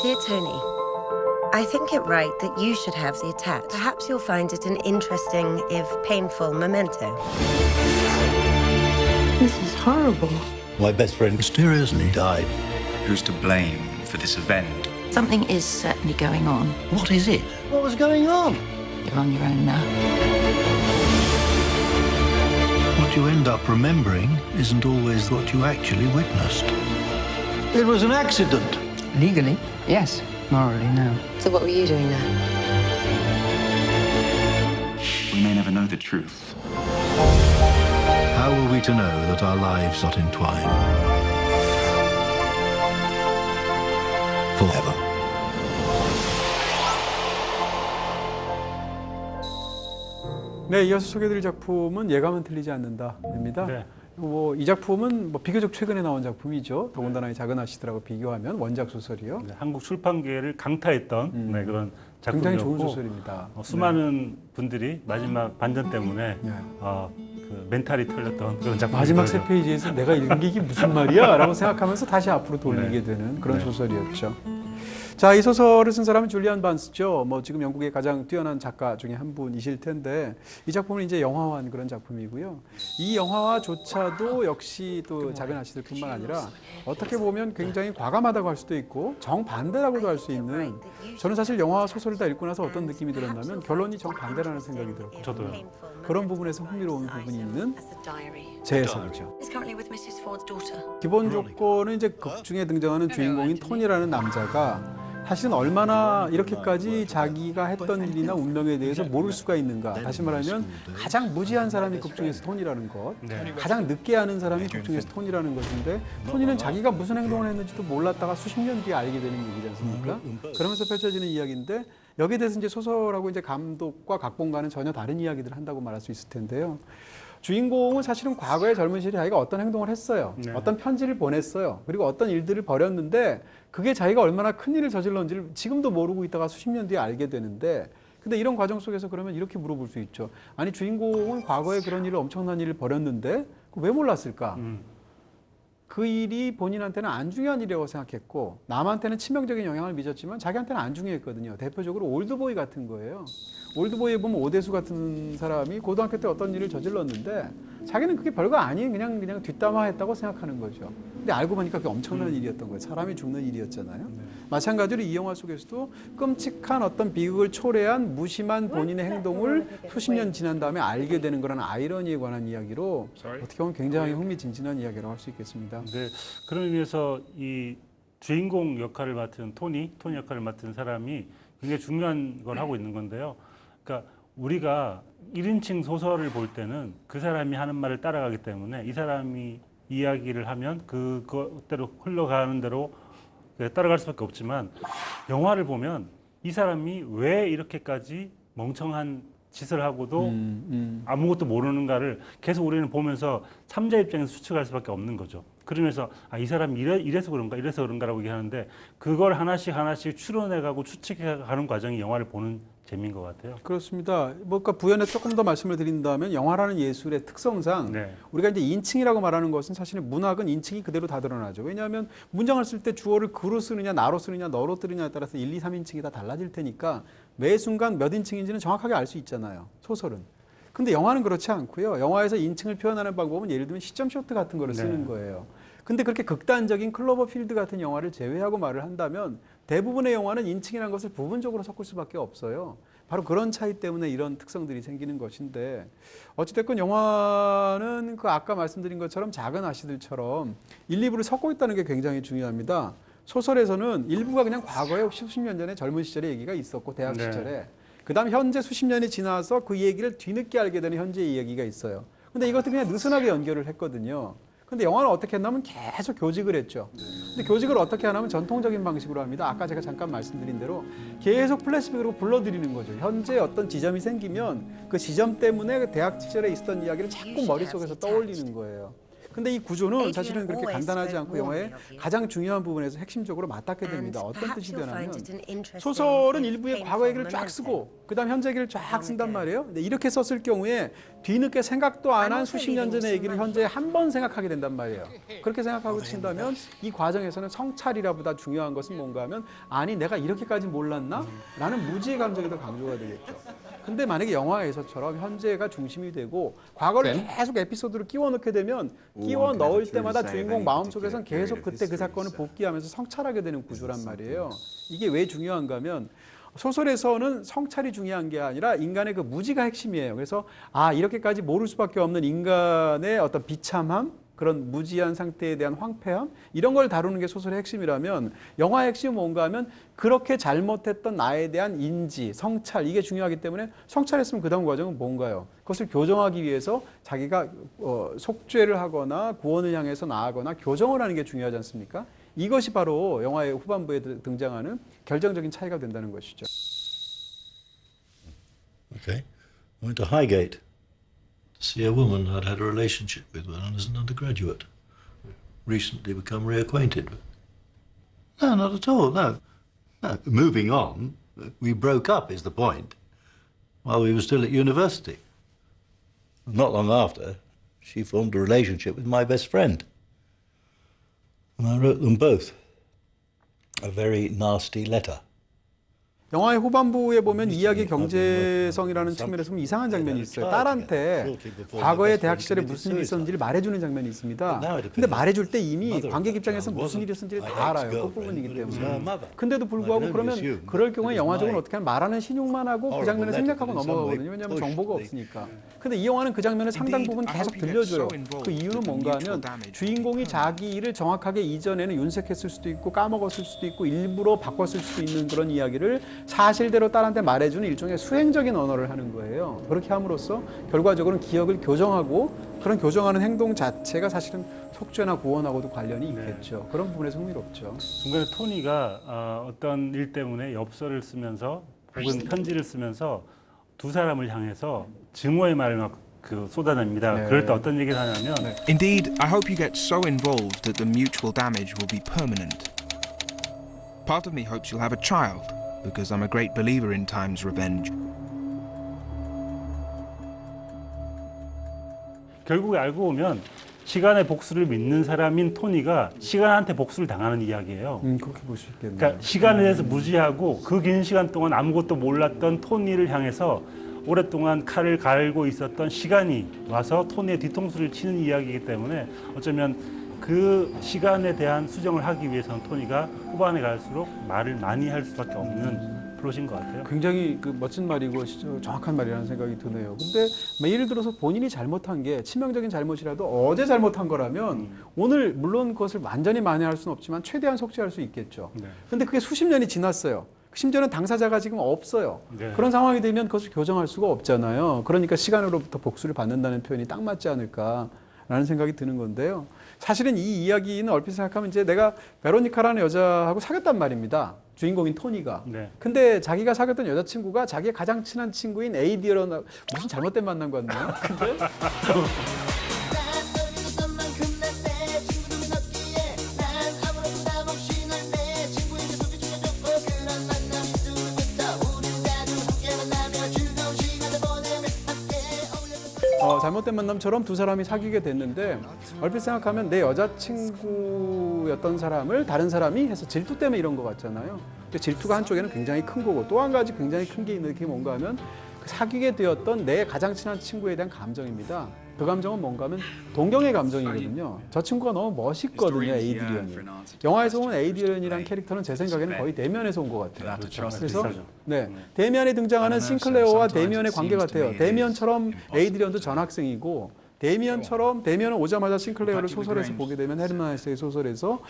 Dear Tony, I think it right that you should have the attack. Perhaps you'll find it an interesting, if painful, memento. This is horrible. My best friend mysteriously died. Who's to blame for this event? Something is certainly going on. What is it? What was going on? You're on your own now. What you end up remembering isn't always what you actually witnessed. It was an accident. Legally, yes. Morally, no. So what were you doing there? We may never know the truth. How are we to know that our lives are entwined? Forever. 네, 이어서 소개해드릴 작품은 예감은 틀리지 않는다입니다. 네. 이 작품은 비교적 최근에 나온 작품이죠. 더군다나 이 작은 아씨들하고 비교하면 원작 소설이요. 네, 한국 출판계를 강타했던 그런 작품이었고 굉장히 좋은 소설입니다. 수많은 분들이 마지막 반전 때문에 네. 그 멘탈이 털렸던 그런 작품. 마지막 세 페이지에서 내가 읽은 게 이게 무슨 말이야? 라고 생각하면서 다시 앞으로 돌리게 네. 되는 그런 네. 소설이었죠. 자, 이 소설을 쓴 사람은 줄리안 반스죠. 지금 영국의 가장 뛰어난 작가 중에 한 분이실 텐데 이 작품은 이제 영화화한 그런 작품이고요. 이 영화화조차도 역시 또 작은 아씨들뿐만 아니라 어떻게 보면 굉장히 과감하다고 할 수도 있고 정반대라고도 할 수 있는, 저는 사실 영화와 소설을 다 읽고 나서 어떤 느낌이 들었냐면 결론이 정반대라는 생각이 들었고 저도요. 그런 부분에서 흥미로운 부분이 있는 제 해석이죠. He's currently with Mrs. Ford's daughter. 기본 조건은 이제 극 중에 등장하는 주인공인 토니라는 남자가 사실은 얼마나 이렇게까지 자기가 했던 일이나 운명에 대해서 모를 수가 있는가. 다시 말하면 가장 무지한 사람이 극 중에서 토니라는 것, 네. 가장 늦게 아는 사람이 극 중에서 토니라는 것인데 토니는 자기가 무슨 행동을 했는지도 몰랐다가 수십 년 뒤에 알게 되는 얘기지 않습니까? 그러면서 펼쳐지는 이야기인데 여기에 대해서 이제 소설하고 이제 감독과 각본가는 전혀 다른 이야기들을 한다고 말할 수 있을 텐데요. 주인공은 사실은 과거의 젊은 시절에 자기가 어떤 행동을 했어요. 네. 어떤 편지를 보냈어요. 그리고 어떤 일들을 벌였는데 그게 자기가 얼마나 큰 일을 저질렀는지를 지금도 모르고 있다가 수십 년 뒤에 알게 되는데, 근데 이런 과정 속에서 그러면 이렇게 물어볼 수 있죠. 아니, 주인공은 과거에 그런 일을 엄청난 일을 벌였는데 왜 몰랐을까? 그 일이 본인한테는 안 중요한 일이라고 생각했고 남한테는 치명적인 영향을 미쳤지만 자기한테는 안 중요했거든요. 대표적으로 올드보이 같은 거예요. 올드보이에 보면 오대수 같은 사람이 고등학교 때 어떤 일을 저질렀는데 자기는 그게 별거 아닌 그냥 뒷담화했다고 생각하는 거죠. 근데 알고 보니까 그게 엄청난 일이었던 거예요. 사람이 죽는 일이었잖아요. 마찬가지로 이 영화 속에서도 끔찍한 어떤 비극을 초래한 무심한 본인의 행동을 수십 년 지난 다음에 알게 되는 그런 아이러니에 관한 이야기로 어떻게 보면 굉장히 흥미진진한 이야기라고 할 수 있겠습니다. 네, 그런 의미에서 이 주인공 역할을 맡은 토니 역할을 맡은 사람이 굉장히 중요한 걸 하고 있는 건데요. 그러니까 우리가 1인칭 소설을 볼 때는 그 사람이 하는 말을 따라가기 때문에 이 사람이 이야기를 하면 그것대로 흘러가는 대로 따라갈 수밖에 없지만 영화를 보면 이 사람이 왜 이렇게까지 멍청한 짓을 하고도 아무것도 모르는가를 계속 우리는 보면서 참자 입장에서 추측할 수밖에 없는 거죠. 그러면서 이 사람이 이래서 그런가라고 얘기하는데 그걸 하나씩 추론해가고 추측해가는 과정이 영화를 보는 재미인 것 같아요. 그렇습니다. 그러니까 부연에 조금 더 말씀을 드린다면 영화라는 예술의 특성상 네. 우리가 이제 인칭이라고 말하는 것은 사실 문학은 인칭이 그대로 다 드러나죠. 왜냐하면 문장을 쓸 때 주어를 그로 쓰느냐 나로 쓰느냐 너로 쓰느냐에 따라서 1, 2, 3인칭이 다 달라질 테니까 매 순간 몇 인칭인지는 정확하게 알 수 있잖아요. 소설은. 근데 영화는 그렇지 않고요. 영화에서 인칭을 표현하는 방법은 예를 들면 시점 쇼트 같은 거를 쓰는 거예요. 근데 그렇게 극단적인 클로버필드 같은 영화를 제외하고 말을 한다면 대부분의 영화는 인칭이라는 것을 부분적으로 섞을 수밖에 없어요. 바로 그런 차이 때문에 이런 특성들이 생기는 것인데 어찌됐건 영화는 그 아까 말씀드린 것처럼 작은 아씨들처럼 1, 2부를 섞고 있다는 게 굉장히 중요합니다. 소설에서는 일부가 그냥 과거에 수십 년 전에 젊은 시절의 얘기가 있었고 대학 시절에 그다음 현재 수십 년이 지나서 그 얘기를 뒤늦게 알게 되는 현재의 이야기가 있어요. 근데 이것도 그냥 느슨하게 연결을 했거든요. 근데 영화는 어떻게 했냐면 계속 교직을 했죠. 근데 교직을 어떻게 하냐면 전통적인 방식으로 합니다. 아까 제가 잠깐 말씀드린 대로 계속 플래시백으로 불러들이는 거죠. 현재 어떤 지점이 생기면 그 지점 때문에 대학 시절에 있었던 이야기를 자꾸 머릿속에서 떠올리는 거예요. 근데 이 구조는 Adrian 사실은 그렇게 always 간단하지 spoke 않고 영화의 warmly of you. 가장 중요한 부분에서 핵심적으로 맞닿게 And 됩니다. 어떤 perhaps 뜻이 you'll 되냐면 find it an interesting 소설은 if 일부에 painful 과거 얘기를 쫙 memento. 쓰고 그다음 현재 얘기를 쫙 쓴단 말이에요. 근데 이렇게 썼을 경우에 뒤늦게 생각도 안 한 수십 년 전의 얘기를 현재 한 번 생각하게 된단 말이에요. 그렇게 생각하고 친다면 이 과정에서는 성찰이라보다 중요한 것은 뭔가 하면 아니 내가 이렇게까지 몰랐나? 라는 무지의 감정이 더 강조가 되겠죠. 근데 만약에 영화에서처럼 현재가 중심이 되고 과거를 계속 에피소드로 끼워 넣게 되면 끼워 넣을 때마다 주인공 마음속에선 계속 그때 그 사건을 복귀하면서 성찰하게 되는 구조란 말이에요. 이게 왜 중요한가 하면 소설에서는 성찰이 중요한 게 아니라 인간의 그 무지가 핵심이에요. 그래서 이렇게까지 모를 수밖에 없는 인간의 어떤 비참함, 그런 무지한 상태에 대한 황폐함 이런 걸 다루는 게 소설의 핵심이라면 영화의 핵심은 뭔가 하면 그렇게 잘못했던 나에 대한 인지, 성찰 이게 중요하기 때문에 성찰했으면 그 다음 과정은 뭔가요? 그것을 교정하기 위해서 자기가 속죄를 하거나 구원을 향해서 나아가거나 교정을 하는 게 중요하지 않습니까? 이것이 바로 영화의 후반부에 등장하는 결정적인 차이가 된다는 것이죠. Okay. I went to Highgate to see a woman I'd had a relationship with when I was an undergraduate. Recently become reacquainted. No, not at all, no. No. Moving on, we broke up is the point, while we were still at university. Not long after, she formed a relationship with my best friend. And I wrote them both a very nasty letter. 영화의 후반부에 보면 이야기 경제성이라는 측면에서 좀 이상한 장면이 있어요. 딸한테 과거에 대학 시절에 무슨 일이 있었는지를 말해주는 장면이 있습니다. 근데 말해줄 때 이미 관객 입장에서 무슨 일이 있었는지를 다 알아요. 끝부분이기 때문에. 근데도 불구하고 그러면 그럴 경우에 영화적으로 어떻게 하면 말하는 신용만 하고 그 장면을 생략하고 넘어가거든요. 왜냐하면 정보가 없으니까. 근데 이 영화는 그 장면을 상당 부분 계속 들려줘요. 그 이유는 뭔가 하면 주인공이 자기 일을 정확하게 이전에는 윤색했을 수도 있고 까먹었을 수도 있고 일부러 바꿨을 수도 있는 그런 이야기를 사실대로 딸한테 말해주는 일종의 수행적인 언어를 하는 거예요. 그렇게 함으로써 결과적으로는 기억을 교정하고 그런 교정하는 행동 자체가 사실은 속죄나 구원하고도 관련이 있겠죠. 그런 부분에서 흥미롭죠. 중간에 토니가 어떤 일 때문에 엽서를 쓰면서 혹은 편지를 쓰면서 두 사람을 향해서 증오의 말을 막 쏟아냅니다. 네. 그럴 때 어떤 얘기를 하냐면 Indeed, I hope you get so involved that the mutual damage will be permanent. Part of me hopes you'll have a child, because I'm a great believer in time's revenge. 결국에 알고 보면 시간의 복수를 믿는 사람인 토니가 시간한테 복수를 당하는 이야기예요. 그렇게 볼 수 있겠네요. 그러니까 시간에 대해서 무지하고 그 긴 시간 동안 아무것도 몰랐던 토니를 향해서 오랫동안 칼을 갈고 있었던 시간이 와서 토니의 뒤통수를 치는 이야기이기 때문에 어쩌면 그 시간에 대한 수정을 하기 위해서는 토니가 후반에 갈수록 말을 많이 할 수밖에 없는 플롯인 것 같아요. 굉장히 멋진 말이고 정확한 말이라는 생각이 드네요. 근데 예를 들어서 본인이 잘못한 게 치명적인 잘못이라도 어제 잘못한 거라면 오늘 물론 그것을 완전히 만회할 수는 없지만 최대한 속죄할 수 있겠죠. 네. 근데 그게 수십 년이 지났어요. 심지어는 당사자가 지금 없어요. 네. 그런 상황이 되면 그것을 교정할 수가 없잖아요. 그러니까 시간으로부터 복수를 받는다는 표현이 딱 맞지 않을까라는 생각이 드는 건데요. 사실은 이 이야기는 얼핏 생각하면 이제 내가 베로니카라는 여자하고 사귀었단 말입니다. 주인공인 토니가. 네. 근데 자기가 사귀었던 여자친구가 자기의 가장 친한 친구인 에이디어랑 무슨 잘못된 만남 같나요? 근데 잘못된 만남처럼 두 사람이 사귀게 됐는데 얼핏 생각하면 내 여자친구였던 사람을 다른 사람이 해서 질투 때문에 이런 것 같잖아요. 근데 질투가 한쪽에는 굉장히 큰 거고 또 한 가지 굉장히 큰 게 있는 게 뭔가 하면 그 사귀게 되었던 내 가장 친한 친구에 대한 감정입니다. 그 감정은 뭔가 하면 동경의 감정이거든요. 저 친구가 너무 멋있거든요, 에이드리언이. 영화에서 온 에이드리언이라는 캐릭터는 제 생각에는 거의 대면에서 온 것 같아요. 그렇죠. 그래서 비슷하죠. 네, 데미안에 등장하는 싱클레어와 데미안의 관계 같아요. 데미안처럼 에이드리언도 전학생이고 데미안은 오자마자 싱클레어를 소설에서 보게 되면 헤르만 헤세의 소설에서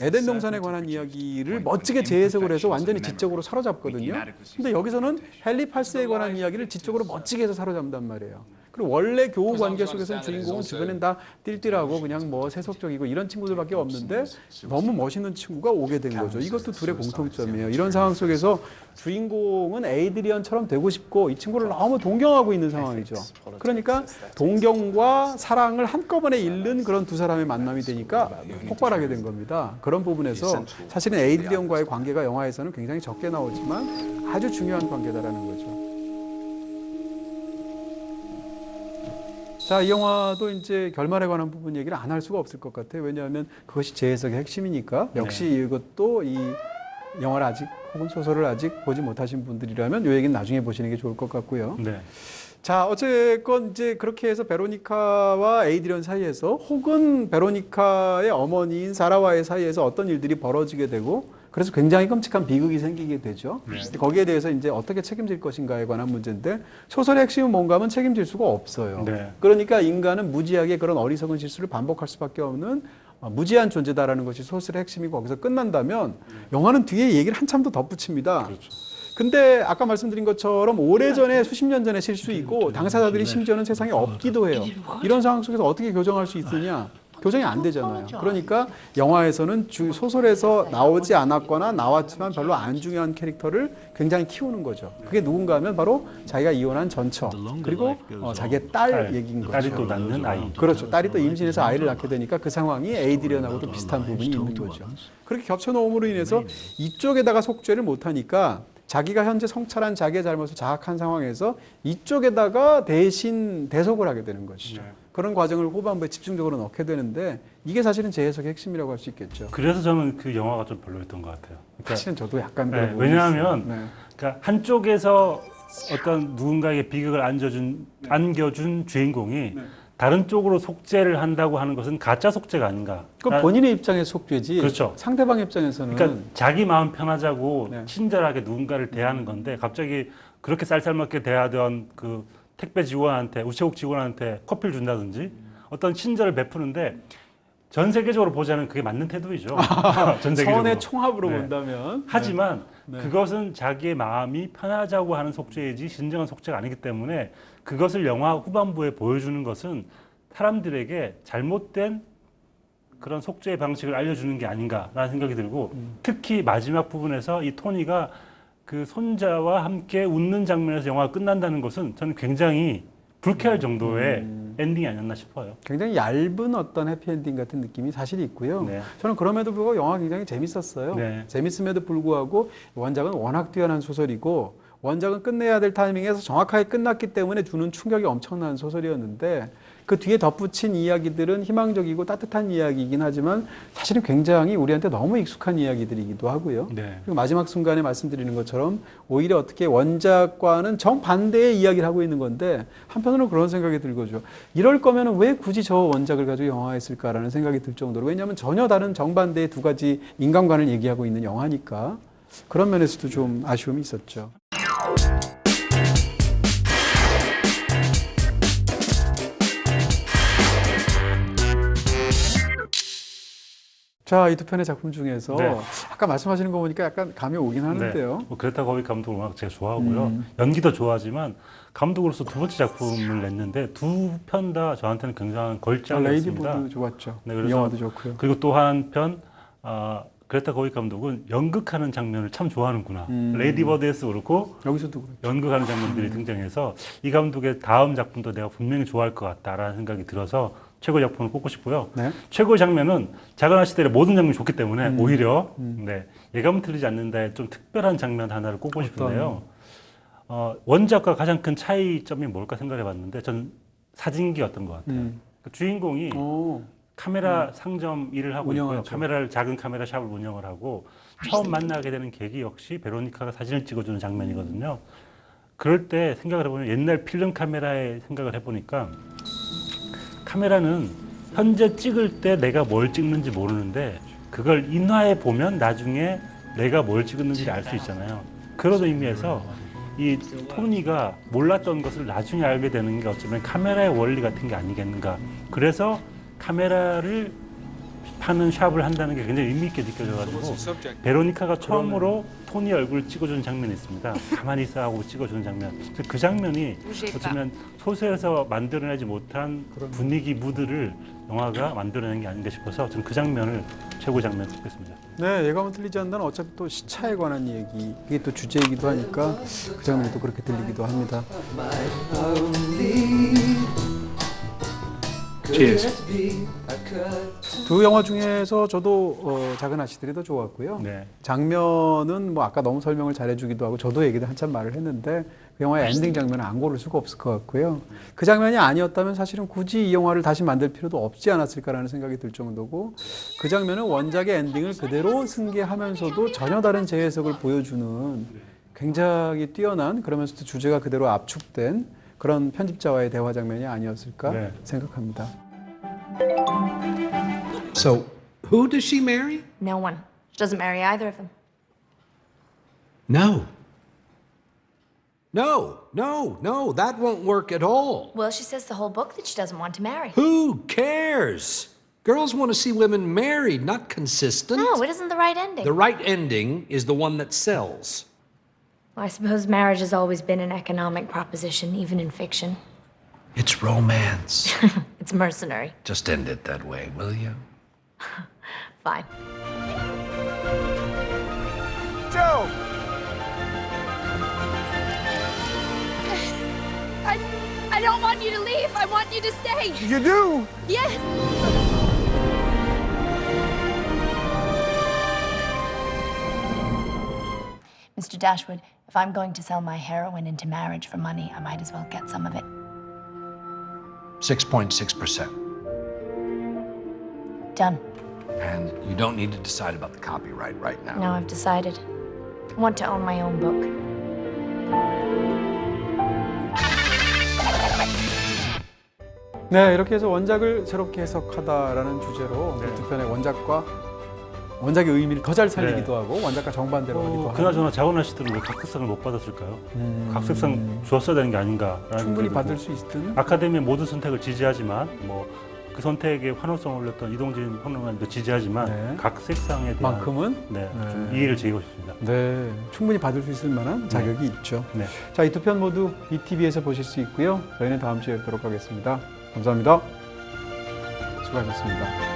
에덴 동산에 관한 이야기를 멋지게 재해석을 해서 완전히 지적으로 사로잡거든요. 근데 여기서는 헨리 팔스에 관한 이야기를 지적으로 멋지게 해서 사로잡는단 말이에요. 그리고 원래 교우 관계 속에서는 주인공은 주변엔 다 띨띨하고 그냥 뭐 세속적이고 이런 친구들밖에 없는데 너무 멋있는 친구가 오게 된 거죠. 이것도 둘의 공통점이에요. 이런 상황 속에서 주인공은 에이드리언처럼 되고 싶고 이 친구를 너무 동경하고 있는 상황이죠. 그러니까 동경과 사랑을 한꺼번에 잃는 그런 두 사람의 만남이 되니까 폭발하게 된 겁니다. 그런 부분에서 사실은 에이드리언과의 관계가 영화에서는 굉장히 적게 나오지만 아주 중요한 관계다라는 거죠. 자, 이 영화도 이제 결말에 관한 부분 얘기를 안 할 수가 없을 것 같아요. 왜냐하면 그것이 재해석의 핵심이니까. 역시 이것도 이 영화를 아직 혹은 소설을 아직 보지 못하신 분들이라면 이 얘기는 나중에 보시는 게 좋을 것 같고요. 네. 자, 어쨌건 이제 그렇게 해서 베로니카와 에이드리언 사이에서 혹은 베로니카의 어머니인 사라와의 사이에서 어떤 일들이 벌어지게 되고 그래서 굉장히 끔찍한 비극이 생기게 되죠. 네. 거기에 대해서 이제 어떻게 책임질 것인가에 관한 문제인데 소설의 핵심은 뭔가 하면 책임질 수가 없어요. 네. 그러니까 인간은 무지하게 그런 어리석은 실수를 반복할 수밖에 없는 무지한 존재다라는 것이 소설의 핵심이고 거기서 끝난다면 영화는 뒤에 얘기를 한참 더 덧붙입니다. 그렇죠. 근데 아까 말씀드린 것처럼 오래전에 수십 년 전의 실수이고 당사자들이 심지어는 세상에 없기도 해요. 이런 상황 속에서 어떻게 교정할 수 있느냐? 교정이 안 되잖아요. 그러니까 영화에서는 소설에서 나오지 않았거나 나왔지만 별로 안 중요한 캐릭터를 굉장히 키우는 거죠. 그게 누군가 하면 바로 자기가 이혼한 전처 그리고 자기의 딸 얘기인 거죠. 딸이 또 낳는 아이. 그렇죠. 딸이 또 임신해서 아이를 낳게 되니까 그 상황이 에이드리언하고도 비슷한 부분이 있는 거죠. 그렇게 겹쳐놓음으로 인해서 이쪽에다가 속죄를 못하니까 자기가 현재 성찰한 자기의 잘못을 자학한 상황에서 이쪽에다가 대신 대속을 하게 되는 것이죠. 네. 그런 과정을 후반부에 집중적으로 넣게 되는데 이게 사실은 재해석의 핵심이라고 할 수 있겠죠. 그래서 저는 그 영화가 좀 별로였던 것 같아요. 그러니까, 사실은 저도 약간 네, 그런 부분이 왜냐하면 있어요. 네. 그러니까 한쪽에서 어떤 누군가에게 비극을 안겨준 주인공이 다른 쪽으로 속죄를 한다고 하는 것은 가짜 속죄가 아닌가. 그건 본인의 입장에서 속죄지. 그렇죠. 상대방 입장에서는 그러니까 자기 마음 편하자고 네. 친절하게 누군가를 대하는 건데 갑자기 그렇게 쌀쌀맞게 대하던 그 택배 직원한테 우체국 직원한테 커피를 준다든지 어떤 친절을 베푸는데 전 세계적으로 보자면 그게 맞는 태도이죠. 전 세계적으로. 선의 총합으로 네. 본다면. 하지만 네. 그것은 자기의 마음이 편하자고 하는 속죄이지 진정한 속죄가 아니기 때문에 그것을 영화 후반부에 보여주는 것은 사람들에게 잘못된 그런 속죄의 방식을 알려주는 게 아닌가라는 생각이 들고 특히 마지막 부분에서 이 토니가 그 손자와 함께 웃는 장면에서 영화가 끝난다는 것은 저는 굉장히 불쾌할 정도의 엔딩이 아니었나 싶어요. 굉장히 얇은 어떤 해피엔딩 같은 느낌이 사실 있고요. 네. 저는 그럼에도 불구하고 영화 굉장히 재밌었어요. 네. 재밌음에도 불구하고 원작은 워낙 뛰어난 소설이고 원작은 끝내야 될 타이밍에서 정확하게 끝났기 때문에 주는 충격이 엄청난 소설이었는데 그 뒤에 덧붙인 이야기들은 희망적이고 따뜻한 이야기이긴 하지만 사실은 굉장히 우리한테 너무 익숙한 이야기들이기도 하고요. 네. 그리고 마지막 순간에 말씀드리는 것처럼 오히려 어떻게 원작과는 정반대의 이야기를 하고 있는 건데 한편으로는 그런 생각이 들거죠. 이럴 거면 왜 굳이 저 원작을 가지고 영화했을까라는 생각이 들 정도로 왜냐하면 전혀 다른 정반대의 두 가지 인간관을 얘기하고 있는 영화니까 그런 면에서도 좀 아쉬움이 있었죠. 자, 이 두 편의 작품 중에서 네. 아까 말씀하시는 거 보니까 약간 감이 오긴 하는데요. 네. 뭐 그레타 거윅 감독을 워낙 제가 좋아하고요. 연기도 좋아하지만 감독으로서 두 번째 작품을 냈는데 두 편 다 저한테는 굉장한 걸작이었습니다. 레이디보드 좋았죠. 네, 그래서 영화도 좋고요. 그리고 또 한편 그레타 거윅 감독은 연극하는 장면을 참 좋아하는구나. 레이디버드에서 그렇고 여기서도 그렇죠. 연극하는 장면들이 등장해서 이 감독의 다음 작품도 내가 분명히 좋아할 것 같다라는 생각이 들어서 최고의 작품을 꼽고 싶고요. 네. 최고의 장면은 작은 아씨들의 모든 장면이 좋기 때문에 오히려 네, 예감은 틀리지 않는다에 좀 특별한 장면 하나를 꼽고 싶은데요. 원작과 가장 큰 차이점이 뭘까 생각해 봤는데 전 사진기였던 것 같아요. 그 주인공이 카메라 상점 일을 하고 운영하죠. 있고요. 작은 카메라 샵을 운영을 하고 처음 만나게 되는 계기 역시 베로니카가 사진을 찍어주는 장면이거든요. 그럴 때 생각을 해보면 옛날 필름 카메라에 생각을 해보니까 카메라는 현재 찍을 때 내가 뭘 찍는지 모르는데 그걸 인화해 보면 나중에 내가 뭘 찍었는지 알 수 있잖아요. 그런 의미에서 이 토니가 몰랐던 것을 나중에 알게 되는 게 어쩌면 카메라의 원리 같은 게 아니겠는가. 그래서 카메라를 파는 샵을 한다는 게 굉장히 의미 있게 느껴져가지고 베로니카가 처음으로 토니 얼굴을 찍어주는 장면이 있습니다. 가만히 있어 하고 찍어주는 장면. 그 장면이 어쩌면 소설에서 만들어내지 못한 분위기 무드를 영화가 만들어낸 게 아닌가 싶어서 저는 그 장면을 최고 장면 꼽겠습니다. 네, 예감은 틀리지 않는다는 어차피 또 시차에 관한 얘기, 이게 또 주제이기도 하니까 그 장면이 또 그렇게 들리기도 합니다. Cheers. 두 영화 중에서 저도 작은 아씨들이 더 좋았고요. 네. 장면은 뭐 아까 너무 설명을 잘해주기도 하고 저도 얘기도 한참 말을 했는데 그 영화의 엔딩 장면은 안 고를 수가 없을 것 같고요. 그 장면이 아니었다면 사실은 굳이 이 영화를 다시 만들 필요도 없지 않았을까라는 생각이 들 정도고 그 장면은 원작의 엔딩을 그대로 승계하면서도 전혀 다른 재해석을 보여주는 굉장히 뛰어난 그러면서도 주제가 그대로 압축된 그런 편집자와의 대화 장면이 아니었을까 네. 생각합니다. So, who does she marry? No one. She doesn't marry either of them. No. No, that won't work at all. Well, she says the whole book that she doesn't want to marry. Who cares? Girls want to see women married, not consistent. No, it isn't the right ending. The right ending is the one that sells. Well, I suppose marriage has always been an economic proposition, even in fiction. It's romance. It's mercenary. Just end it that way, will you? Fine. Joe! I don't want you to leave. I want you to stay. You do? Yes. Mr. Dashwood, if I'm going to sell my heroin into marriage for money, I might as well get some of it. 6.6%. Done. And you don't need to decide about the copyright right now. Now I've decided. I want to own my own book. 네, 이렇게 해서 원작을 새롭게 해석하다라는 주제로 두 편의 원작의 의미를 더 잘 살리기도 하고 원작과 정반대로 하기도 하고 그나저나 자원아 씨들은 왜 각색상을 못 받았을까요? 각색상 주었어야 되는 게 아닌가라는 충분히 생각이 받을 들고. 수 있든 아카데미의 모든 선택을 지지하지만 뭐 그 선택에 환호성을 올렸던 이동진 평론가님도 지지하지만 네. 각색상에 대한 만큼은 좀 이의를 제기하고 싶습니다. 네, 충분히 받을 수 있을 만한 자격이 있죠. 네. 자, 이 두 편 모두 ETV에서 보실 수 있고요. 저희는 다음 주에 뵙도록 하겠습니다. 감사합니다. 수고하셨습니다.